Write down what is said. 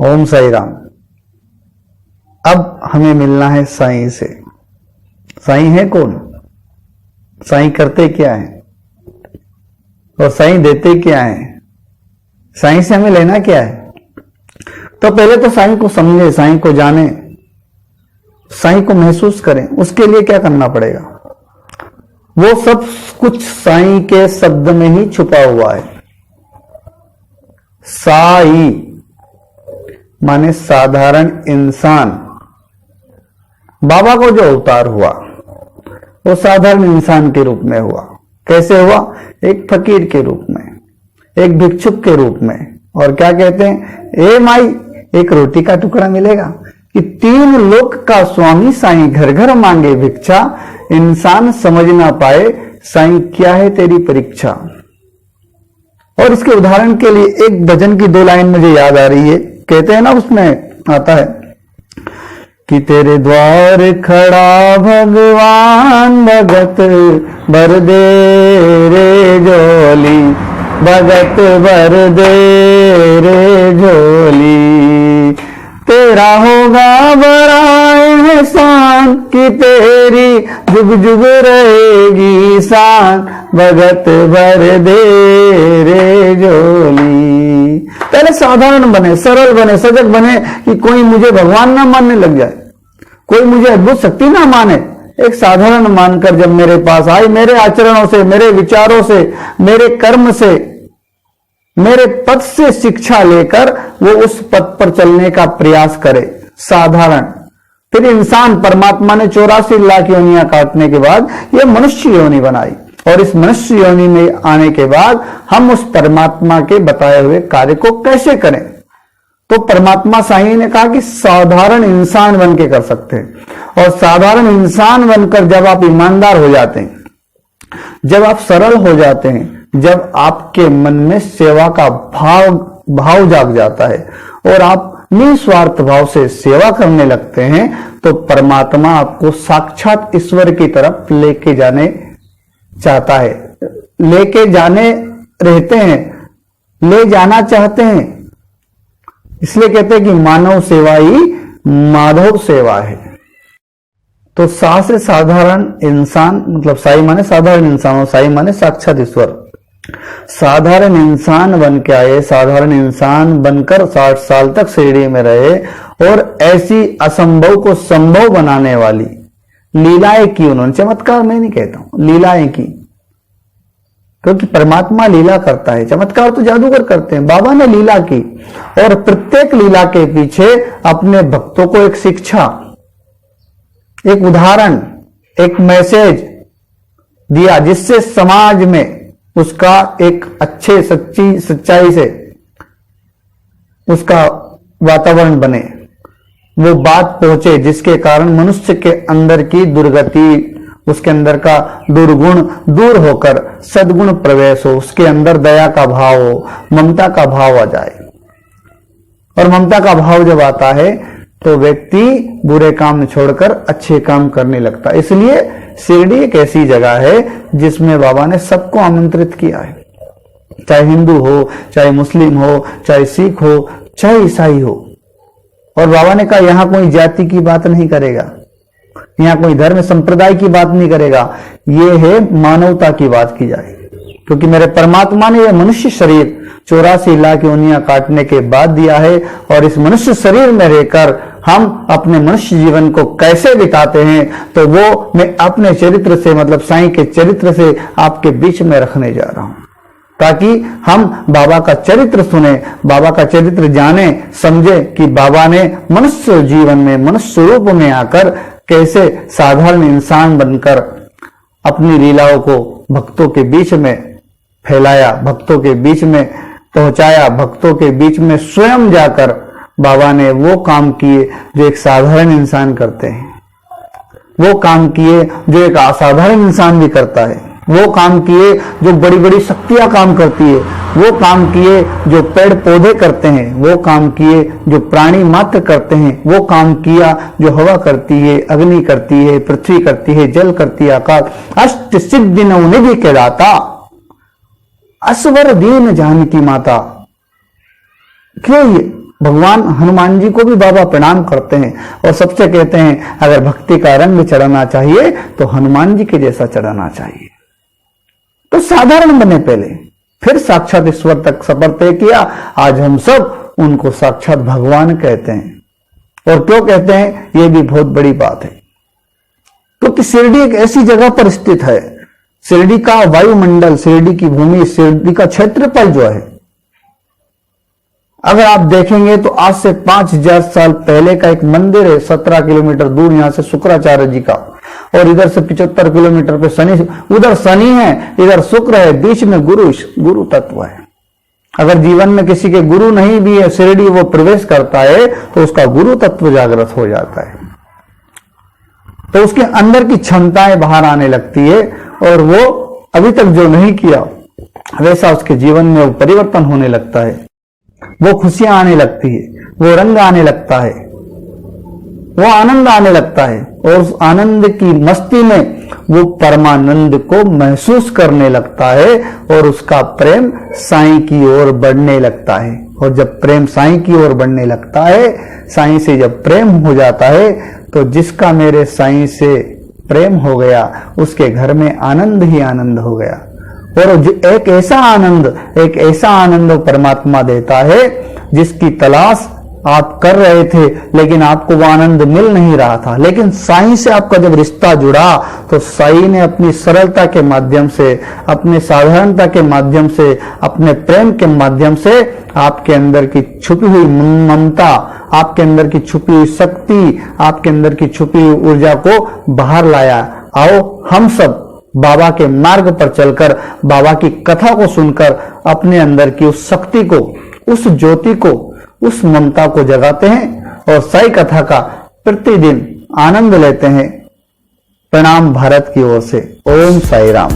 ओम साई राम। अब हमें मिलना है साईं से। साईं है कौन? साईं करते क्या है और साईं देते क्या है? साईं से हमें लेना क्या है? तो पहले तो साईं को समझे, साईं को जाने, साईं को महसूस करें। उसके लिए क्या करना पड़ेगा? वो सब कुछ साईं के शब्द में ही छुपा हुआ है। साई माने साधारण इंसान। बाबा को जो अवतार हुआ वो साधारण इंसान के रूप में हुआ। कैसे हुआ? एक फकीर के रूप में, एक भिक्षुक के रूप में। और क्या कहते हैं? ए माई, एक रोटी का टुकड़ा मिलेगा? कि तीन लोक का स्वामी साईं घर घर मांगे भिक्षा, इंसान समझ ना पाए साईं क्या है तेरी परीक्षा। और इसके उदाहरण के लिए एक भजन की 2 लाइन मुझे याद आ रही है। कहते हैं ना, उसमें आता है कि तेरे द्वार खड़ा भगवान, भगत भर दे रे झोली, भगत भर दे रे झोली। तेरा होगा बड़ा एहसान कि तेरी जुग जुग रहेगी शान, भगत भर दे रे झोली। पहले साधारण बने, सरल बने, सजग बने कि कोई मुझे भगवान ना मानने लग जाए, कोई मुझे अद्भुत शक्ति ना माने। एक साधारण मानकर जब मेरे पास आए, मेरे आचरणों से, मेरे विचारों से, मेरे कर्म से, मेरे पद से शिक्षा लेकर वो उस पद पर चलने का प्रयास करे। साधारण। फिर इंसान, परमात्मा ने 84 लाख योनियां काटने के बाद ये मनुष्य योनि बनाई, और इस मनुष्य योनि में आने के बाद हम उस परमात्मा के बताए हुए कार्य को कैसे करें? तो परमात्मा साईं ने कहा कि साधारण इंसान बन के कर सकते हैं। और साधारण इंसान बनकर जब आप ईमानदार हो जाते हैं, जब आप सरल हो जाते हैं, जब आपके मन में सेवा का भाव जाग जाता है और आप निस्वार्थ भाव से सेवा करने लगते हैं, तो परमात्मा आपको साक्षात ईश्वर की तरफ लेके जाने चाहता है, लेके जाने रहते हैं, ले जाना चाहते हैं। इसलिए कहते हैं कि मानव सेवा ही माधव सेवा है। तो सा से साधारण इंसान, मतलब साई माने साधारण इंसान और साई माने साक्षात ईश्वर। साधारण इंसान बन के आए, साधारण इंसान बनकर 60 साल तक शिरडी में रहे और ऐसी असंभव को संभव बनाने वाली लीलाएं की उन्होंने। चमत्कार मैं नहीं कहता हूं, लीलाएं की, क्योंकि परमात्मा लीला करता है। चमत्कार तो जादूगर करते हैं, बाबा ने लीला की। और प्रत्येक लीला के पीछे अपने भक्तों को एक शिक्षा, एक उदाहरण, एक मैसेज दिया, जिससे समाज में उसका एक अच्छे सच्चाई से उसका वातावरण बने, वो बात पहुंचे जिसके कारण मनुष्य के अंदर की दुर्गति, उसके अंदर का दुर्गुण दूर होकर सद्गुण प्रवेश हो, उसके अंदर दया का भाव हो, ममता का भाव आ जाए। और ममता का भाव जब आता है तो व्यक्ति बुरे काम छोड़कर अच्छे काम करने लगता है। इसलिए शिरडी एक ऐसी जगह है जिसमें बाबा ने सबको आमंत्रित किया है, चाहे हिंदू हो, चाहे मुस्लिम हो, चाहे सिख हो, चाहे ईसाई हो। और बाबा ने कहा यहां कोई जाति की बात नहीं करेगा, यहां कोई धर्म संप्रदाय की बात नहीं करेगा, ये है मानवता की बात की जाए। क्योंकि मेरे परमात्मा ने यह मनुष्य शरीर 84 लाख योनियां काटने के बाद दिया है, और इस मनुष्य शरीर में रहकर हम अपने मनुष्य जीवन को कैसे बिताते हैं, तो वो मैं अपने चरित्र से, मतलब साईं के चरित्र से आपके बीच में रखने जा रहा हूं, ताकि हम बाबा का चरित्र सुने, बाबा का चरित्र जाने, समझे कि बाबा ने मनुष्य जीवन में, मनुष्य रूप में आकर कैसे साधारण इंसान बनकर अपनी लीलाओं को भक्तों के बीच में फैलाया, भक्तों के बीच में पहुंचाया, भक्तों के बीच में स्वयं जाकर बाबा ने वो काम किए जो एक साधारण इंसान करते हैं, वो काम किए जो एक असाधारण इंसान भी करता है, वो काम किए जो बड़ी बड़ी शक्तियां काम करती है, वो काम किए जो पेड़ पौधे करते हैं, वो काम किए जो प्राणी मात्र करते हैं, वो काम किया जो हवा करती है, अग्नि करती है, पृथ्वी करती है, जल करती है, आकाश। अष्ट सिद्धि निधि के दाता, असवर दीन जानकी माता। क्यों ये भगवान हनुमान जी को भी बाबा प्रणाम करते हैं और सबसे कहते हैं अगर भक्ति का रंग चढ़ाना चाहिए तो हनुमान जी के जैसा चढ़ाना चाहिए। तो साधारण बने पहले, फिर साक्षात ईश्वर तक सफर तय किया। आज हम सब उनको साक्षात भगवान कहते हैं। और क्यों कहते हैं, यह भी बहुत बड़ी बात है, क्योंकि शिरडी एक ऐसी जगह पर स्थित है। शिरडी का वायुमंडल, शिरडी की भूमि, शिरडी का क्षेत्रफल जो है, अगर आप देखेंगे तो आज से 5000 साल पहले का एक मंदिर है 17 किलोमीटर दूर यहां से, शुक्राचार्य जी का, और इधर से 75 किलोमीटर पे शनि, उधर शनि है, इधर शुक्र है, बीच में गुरु तत्व है। अगर जीवन में किसी के गुरु नहीं भी है, शिरडी वो प्रवेश करता है तो उसका गुरु तत्व जागृत हो जाता है, तो उसके अंदर की क्षमताएं बाहर आने लगती है और वो अभी तक जो नहीं किया वैसा उसके जीवन में वो परिवर्तन होने लगता है, वो खुशियां आने लगती है, वो रंग आने लगता है, वो आनंद आने लगता है, और उस आनंद की मस्ती में वो परमानंद को महसूस करने लगता है और उसका प्रेम साईं की ओर बढ़ने लगता है। और जब प्रेम साईं की ओर बढ़ने लगता है, साईं से जब प्रेम हो जाता है, तो जिसका मेरे साईं से प्रेम हो गया उसके घर में आनंद ही आनंद हो गया। और एक ऐसा आनंद परमात्मा देता है जिसकी तलाश आप कर रहे थे, लेकिन आपको वो आनंद मिल नहीं रहा था। लेकिन साईं से आपका जब रिश्ता जुड़ा तो साईं ने अपनी सरलता के माध्यम से, अपने साधारणता के माध्यम से, अपने प्रेम के माध्यम से आपके अंदर की छुपी हुई ममता, आपके अंदर की छुपी हुई शक्ति, आपके अंदर की छुपी हुई ऊर्जा को बाहर लाया। आओ हम सब बाबा के मार्ग पर चलकर, बाबा की कथा को सुनकर अपने अंदर की उस शक्ति को, उस ज्योति को, उस ममता को जगाते हैं और साई कथा का प्रतिदिन आनंद लेते हैं। प्रणाम भारत की ओर से। ओम साई राम।